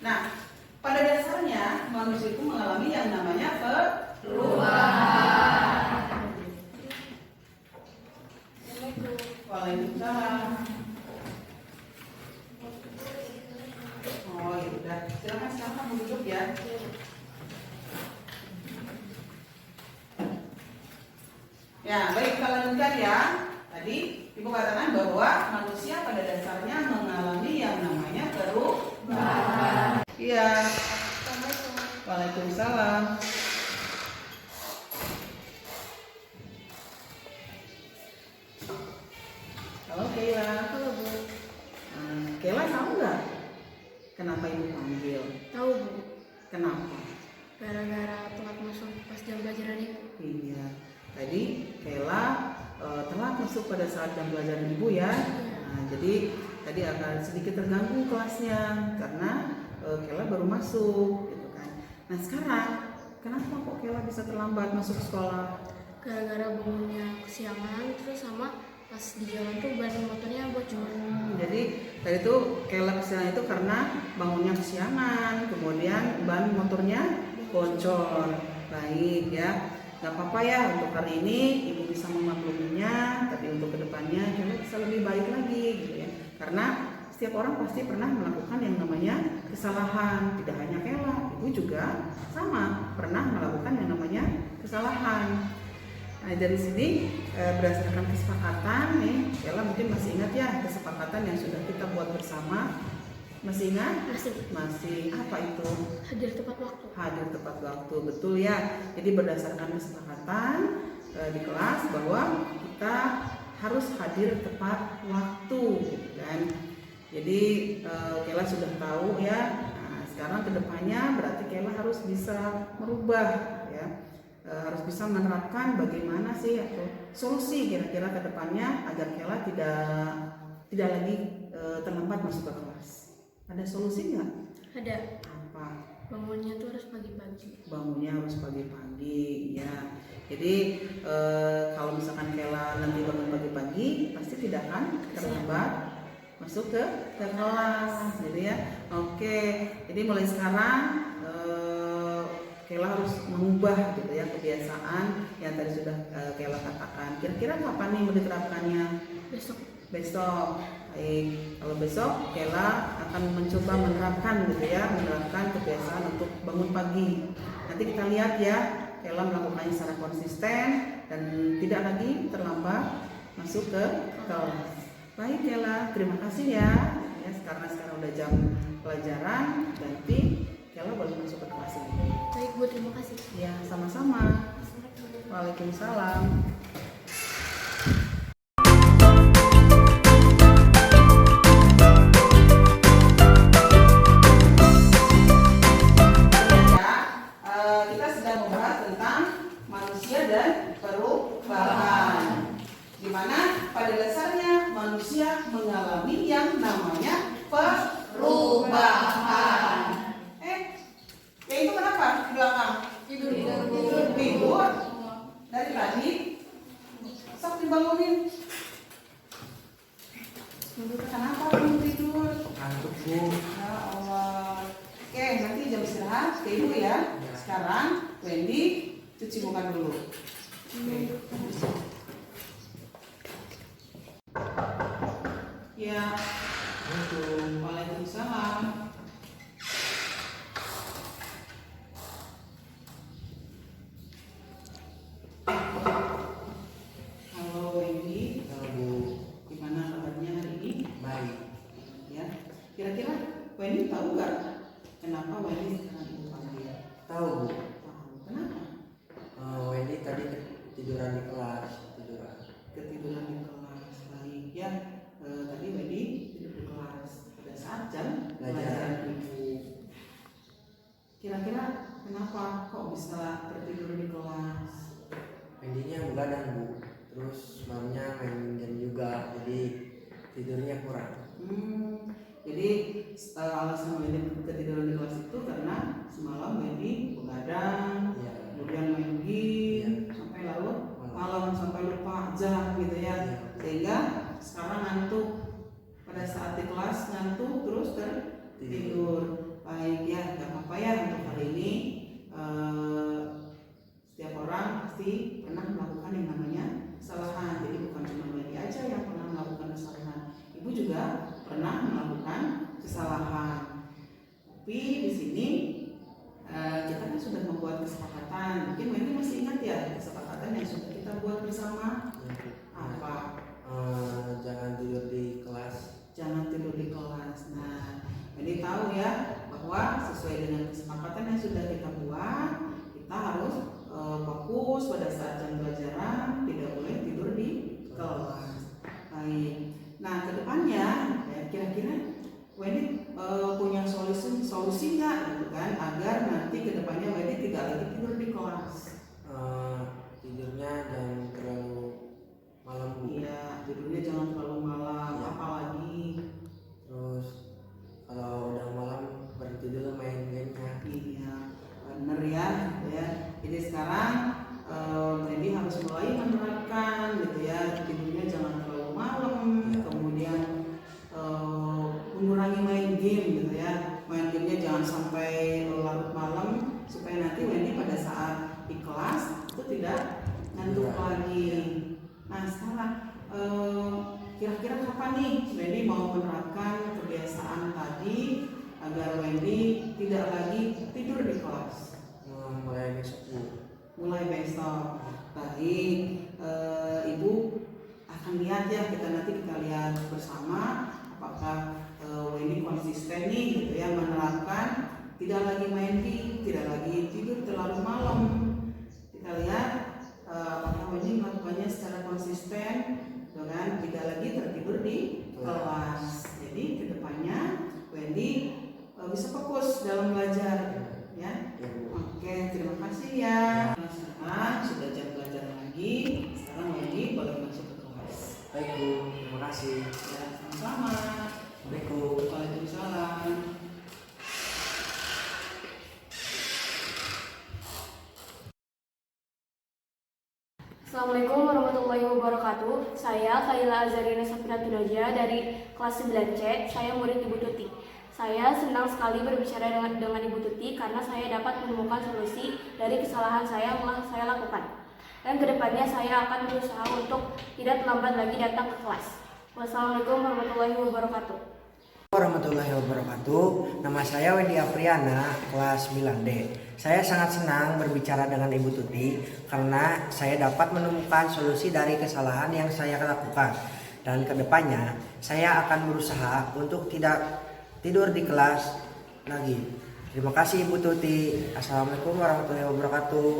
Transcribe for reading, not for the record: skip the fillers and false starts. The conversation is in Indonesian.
Nah, pada dasarnya manusia itu mengalami yang namanya perubahan. Waalaikumsalam. Oh ya udah, silakan kamu duduk ya. Ya baik, kita lanjutkan ya. Tadi Ibu katakan bahwa manusia pada dasarnya mengalami yang namanya perubahan. Iya. Waalaikumsalam. Halo Kayla. Halo Bu. Kayla tahu nggak kenapa Ibu panggil? Tahu Bu. Kenapa? Gara-gara telat masuk pas jam pelajaran Ibu. Iya. Tadi Kayla telat masuk pada saat jam pelajaran Ibu ya. Nah, jadi tadi akan sedikit terganggu kelasnya karena Kayla baru masuk gitu kan. Nah sekarang kenapa kok Kayla bisa terlambat masuk sekolah? Gara-gara bangunnya kesiangan, terus sama pas di jalan tuh ban motornya bocor. Jadi tadi tuh Kayla kesiangan itu karena bangunnya kesiangan, kemudian ban motornya bocor. Baik ya, nggak apa-apa ya untuk hari ini Ibu bisa memakluminya, tapi untuk kedepannya Kayla bisa lebih baik lagi gitu ya. Karena setiap orang pasti pernah melakukan yang namanya kesalahan, tidak hanya Kayla, Ibu juga sama pernah melakukan yang namanya kesalahan. Nah dari sini berdasarkan kesepakatan nih, Kayla mungkin masih ingat ya kesepakatan yang sudah kita buat bersama. Masih ingat? Masih. Apa itu? Hadir tepat waktu. Hadir tepat waktu, betul ya. Jadi berdasarkan kesepakatan di kelas bahwa kita harus hadir tepat waktu, kan? Jadi Kayla sudah tahu ya. Nah, sekarang kedepannya berarti Kayla harus bisa merubah ya. Harus bisa menerapkan bagaimana sih atau solusi kira-kira ke depannya agar Kayla tidak lagi terlambat masuk ke kelas. Ada solusi nggak? Ada. Apa? Bangunnya tuh harus pagi-pagi. Bangunnya harus pagi-pagi ya. Jadi kalau misalkan Kayla nanti bangun pagi-pagi pasti tidak akan terlambat masuk ke kelas gitu ya. Oke, jadi mulai sekarang Kayla harus mengubah gitu ya kebiasaan yang tadi sudah Kayla katakan. Kira-kira kapan nih mau diterapkannya? Besok. Baik, kalau besok Kayla akan mencoba menerapkan gitu ya, menerapkan kebiasaan untuk bangun pagi. Nanti kita lihat ya, Kayla melakukannya secara konsisten dan tidak lagi terlambat masuk ke kelas. Baik Kayla, terima kasih ya. Ya karena sekarang udah jam pelajaran, nanti Kayla boleh masuk ke kelas ini. Baik Bu, terima kasih. Ya, sama-sama. Waalaikumsalam. Kita sedang membahas tentang manusia dan perubahan, di mana pada dasarnya manusia mengalami yang namanya perubahan. Ya itu kenapa di belakang? Tidur. Dari tadi sok dibangunin. Kenapa kamu tidur? Ngantuk Bu. Ya Allah. Oke, nanti jam istirahat ke Ibu ya. Sekarang Wendy cuci muka dulu. Oke. Ya. Waalaikumsalam. Halo Wendy. Halo Bu. Gimana kabarnya hari ini? Baik. Ya. Kira-kira Wendy tahu nggak kenapa Wendy sekarang Ibu panggil? Tahu Bu. Tahu. Kenapa? Wendy tadi ketiduran di kelas. Ketiduran di kelas. Baik ya. Tadi Wendy tidur di kelas pada saat jam pelajaran Ibu. Kira-kira kenapa kok bisa tertidur di kelas? Wendy-nya begadang Bu. Terus malamnya main game juga, jadi tidurnya kurang. Jadi alasan Wendy ketiduran di kelas itu karena semalam Wendy begadang, Ya. kemudian main game sampai larut malam sampai lupa jam gitu ya, sehingga sekarang ngantuk. Pada saat di kelas ngantuk terus tertidur. Baik ya, nggak apa-apa ya untuk hari ini. Setiap orang pasti pernah melakukan yang namanya kesalahan. Jadi bukan cuma Wendy aja yang pernah melakukan kesalahan. Ibu juga pernah melakukan kesalahan. Tapi di sini kita kan sudah membuat kesepakatan. Mungkin Wendy masih ingat ya kesepakatan yang sudah kita buat bersama? Apa? Jangan tidur di kelas. Jangan tidur di kelas. Nah, Wendy tahu ya bahwa sesuai dengan kesepakatan yang sudah kita buat, kita harus fokus pada saat jam pelajaran, tidak boleh tidur di kelas. Baik. Nah, kedepannya ya, kira-kira Wendy punya solusi nggak gitu kan, agar nanti kedepannya Wendy tidak lagi tidur di kelas. Tidurnya jangan terlalu malam Bu. Iya, tidurnya jangan terlalu malam. Ya. Apalagi Terus kalau udah malam berhenti dulu main gamenya. iya, bener ya, gitu ya. Jadi sekarang Wendy harus mulai menerapkan gitu ya, tidurnya jangan terlalu malam, kemudian mengurangi main game gitu ya. Main gamenya jangan sampai larut malam supaya nanti Wendy pada saat di kelas itu tidak ngantuk lagi. Nah sekarang kira-kira kapan nih Wendy mau menerapkan kebiasaan tadi agar Wendy tidak lagi tidur di kelas? Mulai besok Bu. Mulai besok. Baik, Ibu akan lihat ya, kita lihat bersama apakah Wendy konsisten nih gitu ya menerapkan tidak lagi main game, tidak lagi tidur terlalu malam. Kita lihat apakah Wendy melakukannya secara konsisten dengan tidak lagi tertidur di kelas. Jadi kedepannya Wendy bisa fokus dalam belajar ya. Oke, terima kasih ya. Nah, sekarang sudah jam belajar lagi. Sekarang Wendy boleh masuk ke kelas. Baik Bu, terima kasih. Ya, sama-sama. Assalamualaikum. Waalaikumsalam. Assalamualaikum warahmatullahi wabarakatuh. Saya Kaila Azarina Safira Tunaja dari kelas 9C. Saya murid Ibu Tuti. Saya senang sekali berbicara dengan Ibu Tuti karena saya dapat menemukan solusi dari kesalahan saya yang telah saya lakukan. Dan kedepannya saya akan berusaha untuk tidak terlambat lagi datang ke kelas. Wassalamualaikum warahmatullahi wabarakatuh. Warahmatullahi wabarakatuh. Nama saya Wendy Apriana, kelas 9D. Saya sangat senang berbicara dengan Ibu Tuti karena saya dapat menemukan solusi dari kesalahan yang saya lakukan. Dan kedepannya saya akan berusaha untuk tidak tidur di kelas lagi. Terima kasih Ibu Tuti. Assalamualaikum warahmatullahi wabarakatuh.